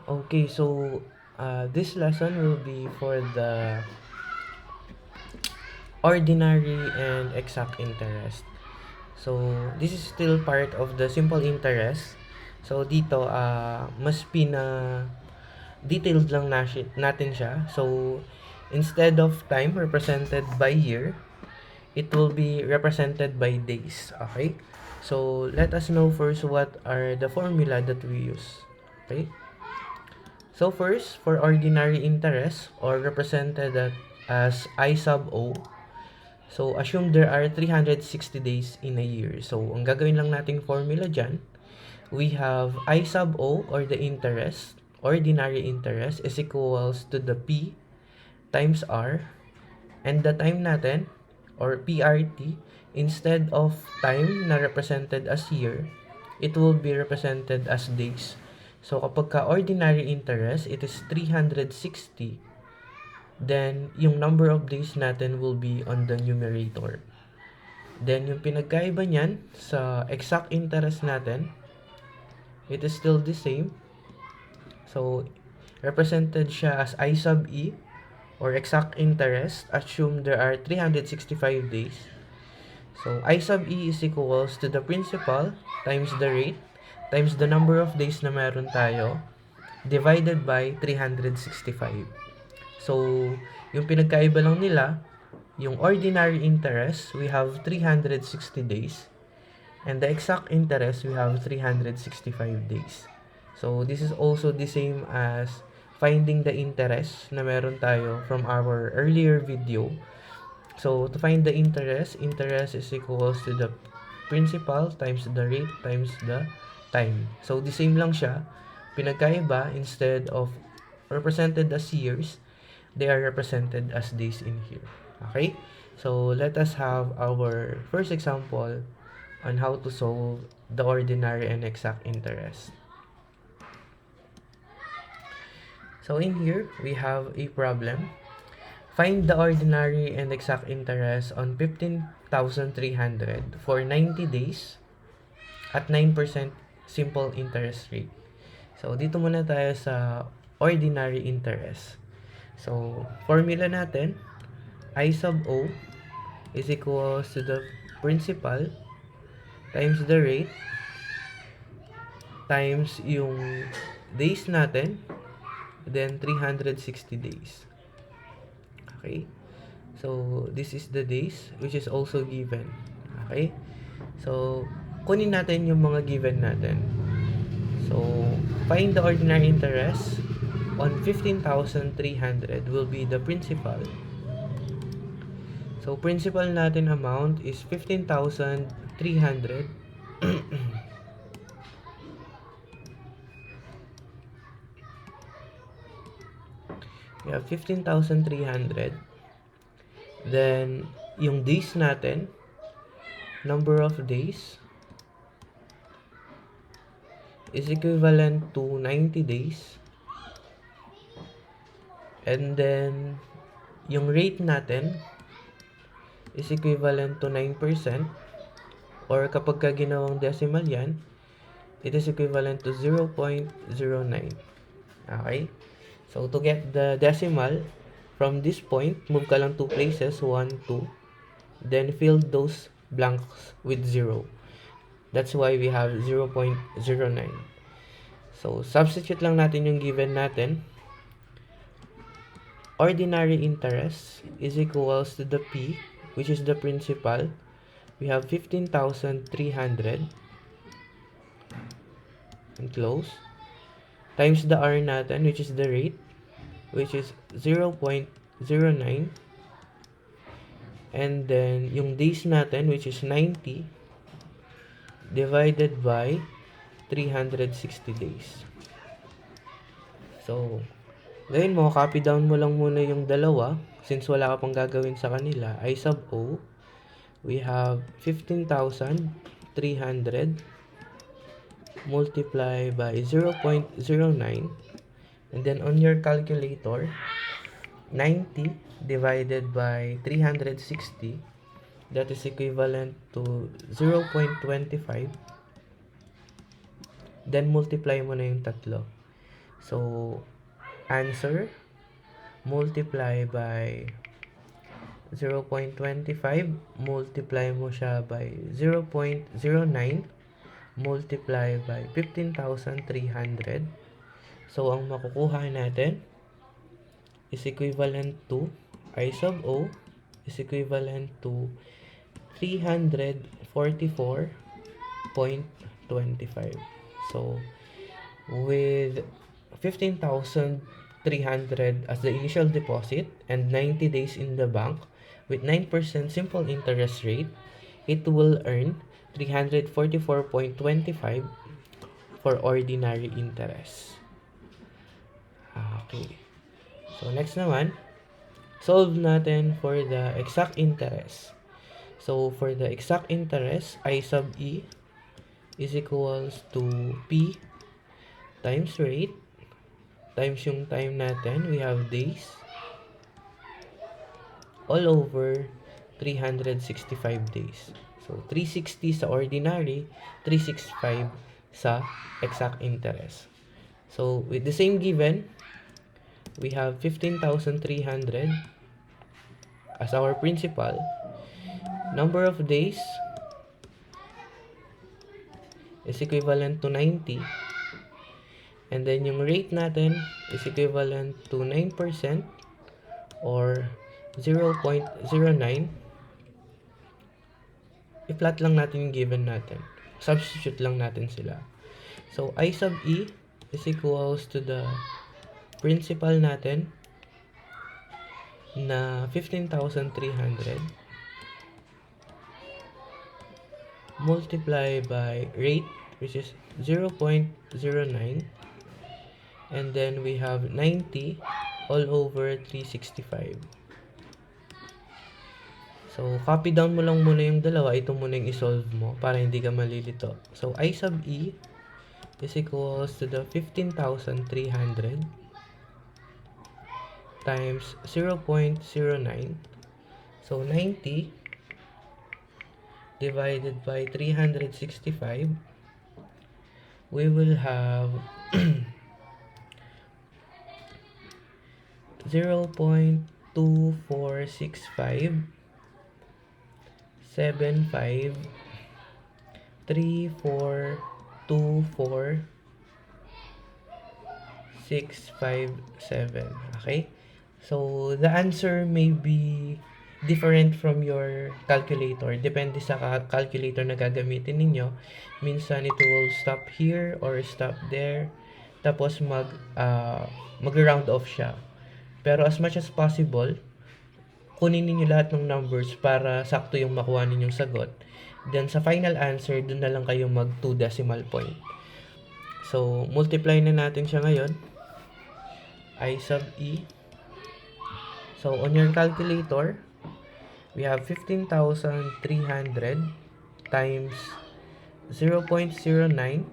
Okay, so this lesson will be for the ordinary and exact interest. So, this is still part of the simple interest. So, dito, mas detailed lang natin siya. So, instead of time represented by year, it will be represented by days. Okay? So, let us know first what are the formula that we use. Okay? So first, for ordinary interest or represented as I sub O, so assume there are 360 days in a year. So ang gagawin lang nating formula dyan, we have I sub O or the interest, ordinary interest is equals to the P times R, and the time natin or PRT, instead of time na represented as year, it will be represented as days. So kapag ka ordinary interest, it is 360, then yung number of days natin will be on the numerator. Then yung pinagkaiba niyan sa exact interest natin, it is still the same. So represented siya as I sub E or exact interest. Assume there are 365 days. So, I sub E is equals to the principal times the rate times the number of days na meron tayo divided by 365. So, yung pinagkaiba lang nila, yung ordinary interest, we have 360 days. And the exact interest, we have 365 days. So, this is also the same as finding the interest na meron tayo from our earlier video. So, to find the interest is equals to the principal times the rate times the time. So, the same lang siya. Pinagkaiba, instead of represented as years, they are represented as days in here. Okay? So, let us have our first example on how to solve the ordinary and exact interest. So, in here, we have a problem. Find the ordinary and exact interest on 15,300 for 90 days at 9% simple interest rate. So, dito muna tayo sa ordinary interest. So, formula natin, I sub O is equals to the principal times the rate times yung days natin, then 360 days. Okay? So, this is the days which is also given. Okay? So, kunin natin yung mga given natin. So, find the ordinary interest on 15,300 will be the principal. So, principal natin amount is 15,300. We have 15,300. Then, yung days natin, number of days, is equivalent to 90 days. And then, yung rate natin is equivalent to 9%. Or kapag ka ginawang decimal yan, it is equivalent to 0.09. Okay? So, to get the decimal, from this point, move ka lang 2 places, 1, 2. Then, fill those blanks with 0. That's why we have 0.09. So, substitute lang natin yung given natin. Ordinary interest is equals to the P, which is the principal. We have 15,300 and close, times the R natin, which is the rate, which is 0.09, and then yung days natin, which is 90, divided by 360 days. So, ngayon mo, copy down mo lang muna yung dalawa, since wala ka pang gagawin sa kanila. I sub O, we have 15,300 multiply by 0.09, and then on your calculator, 90 divided by 360, that is equivalent to 0.25. Then multiply mo na yung tatlo. So, answer, multiply by 0.25, multiply mo siya by 0.09, multiply by 15,300. So, ang makukuha natin is equivalent to I sub O is equivalent to 344.25. So, with 15,300 as the initial deposit and 90 days in the bank with 9% simple interest rate, it will earn 344.25 for ordinary interest. Okay. So, next naman, solve natin for the exact interest. So, for the exact interest, I sub E is equals to P times rate times yung time natin, we have days, all over 365 days. So, 360 sa ordinary, 365 sa exact interest. So, with the same given, we have 15,300 as our principal. Number of days is equivalent to 90. And then yung rate natin is equivalent to 9% or 0.09. I-plot lang natin yung given natin. Substitute lang natin sila. So, I sub E is equals to the principal natin na 15,300 multiply by rate, which is 0.09, and then we have 90 all over 365. So, copy down mo lang muna yung dalawa. Ito muna yung isolve mo para hindi ka malilito. So, I sub E is equals to the 15,300 times 0.09. So, 90 divided by 365. We will have 0.2465 75 3424 657. Okay? So, the answer may be different from your calculator. Depende sa calculator na gagamitin ninyo. Minsan, it will stop here or stop there. Tapos, mag-round off siya. Pero as much as possible, kunin niyo lahat ng numbers para sakto yung makuha ninyong sagot. Then, sa final answer, dun na lang kayo mag 2 decimal point. So, multiply na natin siya ngayon. I sub E. So, on your calculator, we have 15,300 times 0.09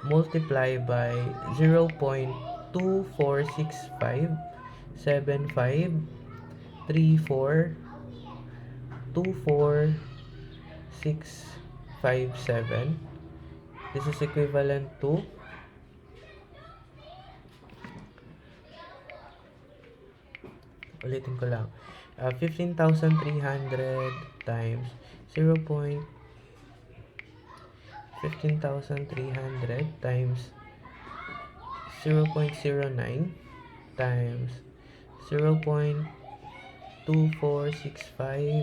multiply by 0.2465 75 34 24 657. This is equivalent to ulitin ko lang 15,300 times 15,300 times 0.09 times 0.2465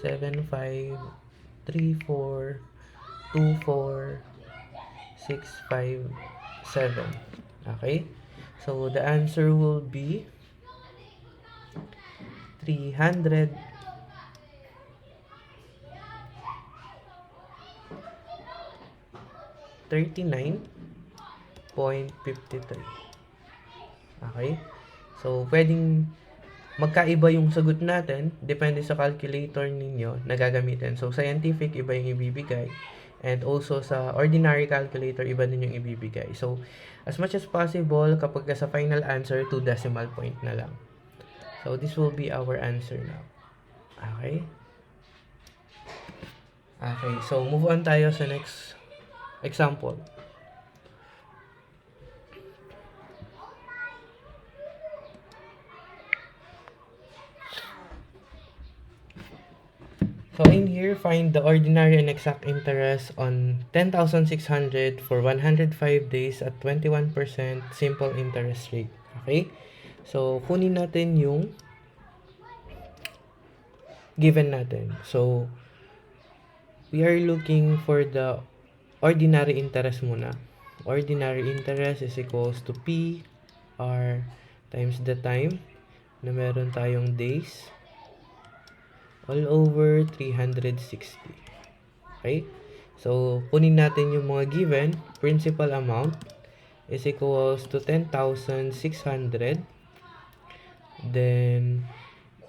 75 34 24 657. Okay? So, the answer will be 339.53. Okay? So, pwedeng magkaiba yung sagot natin, depende sa calculator ninyo na gagamitin. So, scientific, iba yung ibibigay. And also, sa ordinary calculator, iba din yung ibibigay. So, as much as possible, kapag sa final answer, 2 decimal point na lang. So, this will be our answer now. Okay? Okay, so move on tayo sa next example. So in here, find the ordinary and exact interest on 10,600 for 105 days at 21% simple interest rate. Okay? So, kunin natin yung given natin. So, we are looking for the ordinary interest muna. Ordinary interest is equals to P R times the time na meron tayong days all over 360. Okay? So, kunin natin yung mga given. Principal amount is equals to 10,600. Then,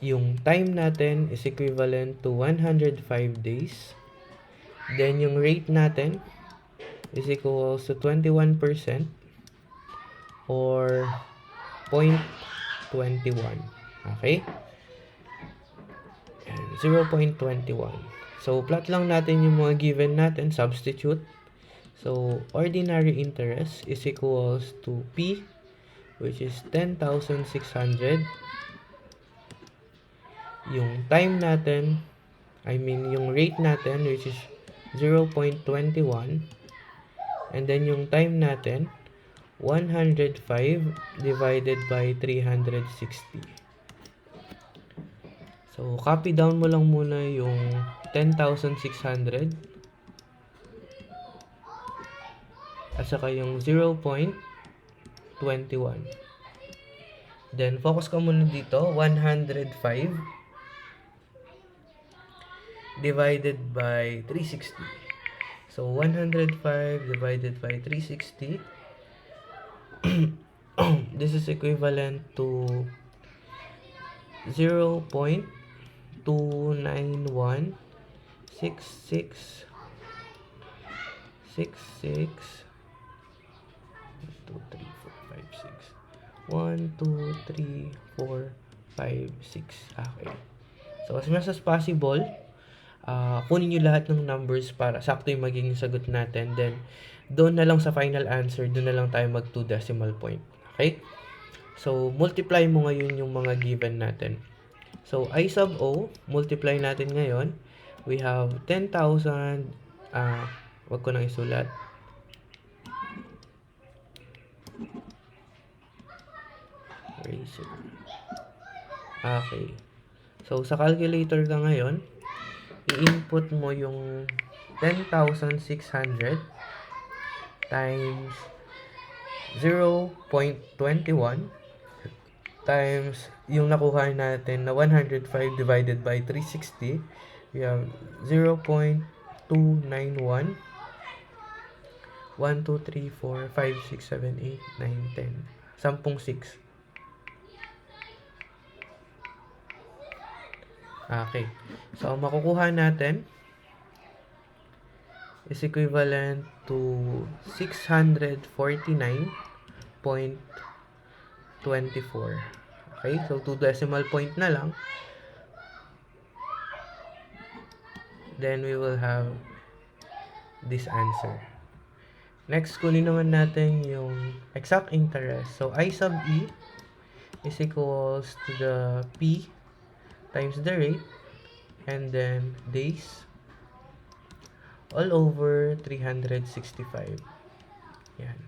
yung time natin is equivalent to 105 days. Then, yung rate natin is equals to 21% or 0.21. Okay? 0.21. So, plot lang natin yung mga given natin, substitute. So, ordinary interest is equals to P, which is 10,600. Yung time natin, yung rate natin, which is 0.21. And then, yung time natin, 105 divided by 360. So, copy down mo lang muna yung 10,600 at saka yung 0.21. Then, focus ka muna dito, 105 divided by 360. So, 105 divided by 360, this is equivalent to 0.29166 1, 2, 3, 4, 5, 6. Okay. So, as much as possible, kunin nyo lahat ng numbers para sakto yung magiging sagot natin. Then, doon na lang sa final answer, doon na lang tayo mag 2 decimal point. Okay? So, multiply mo ngayon yung mga given natin. So, I sub O, multiply natin ngayon. We have 10,000, wag ko nang isulat. Okay. So, sa calculator ka ngayon, i-input mo yung 10,600 times 0.21 times yung nakuha natin na 105 divided by 360. We have 0.291 1, 2, 3, 4, 5, 6, 7, 8, 9, 10. 10, 6. Okay. So, ang makukuha natin is equivalent to 649.24. Okay? So, 2 decimal point na lang. Then, we will have this answer. Next, kunin naman natin yung exact interest. So, I sub E is equals to the P times the rate and then days all over 365. Yan.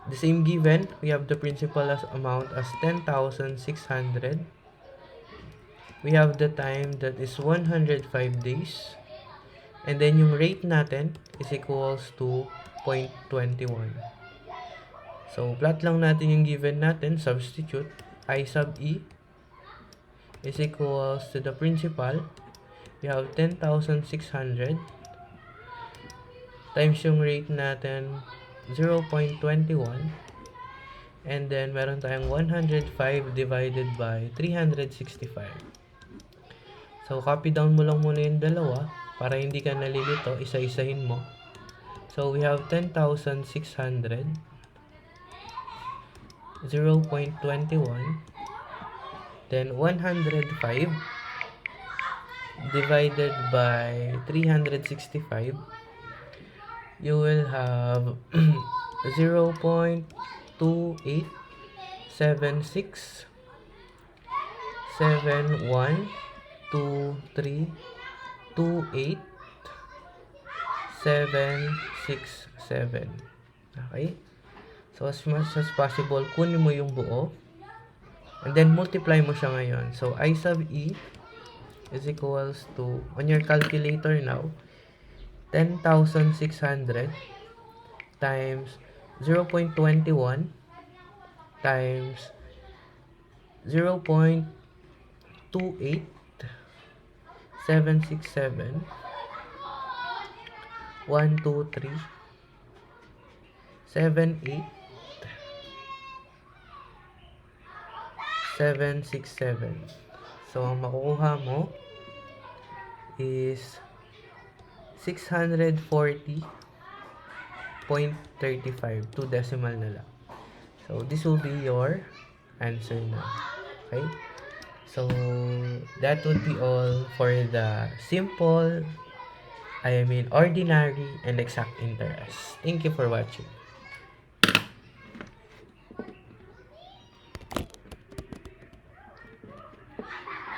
The same given, we have the principal amount as 10,600. We have the time that is 105 days. And then yung rate natin is equals to 0.21. So, plot lang natin yung given natin, substitute. I sub E is equals to the principal. We have 10,600 times yung rate natin 0.21 and then meron tayong 105 divided by 365. So, copy down mo lang muna yung dalawa para hindi ka nalilito, isa-isahin mo. So, we have 10,600 0.21 then 105 divided by 365, you will have 0.28767123 28,767. Okay? So, as much as possible, kunin mo yung buo. And then, multiply mo siya ngayon. So, I sub E is equals to, on your calculator now, 10,600 times 0.21 times 0.28767 1, 2, 3, 7, 8, 7, 6, 7. So, ang makukuha mo is 640.35. 2 decimal na lang. So, this will be your answer na. Okay? So, that would be all for the simple, ordinary, and exact interest. Thank you for watching.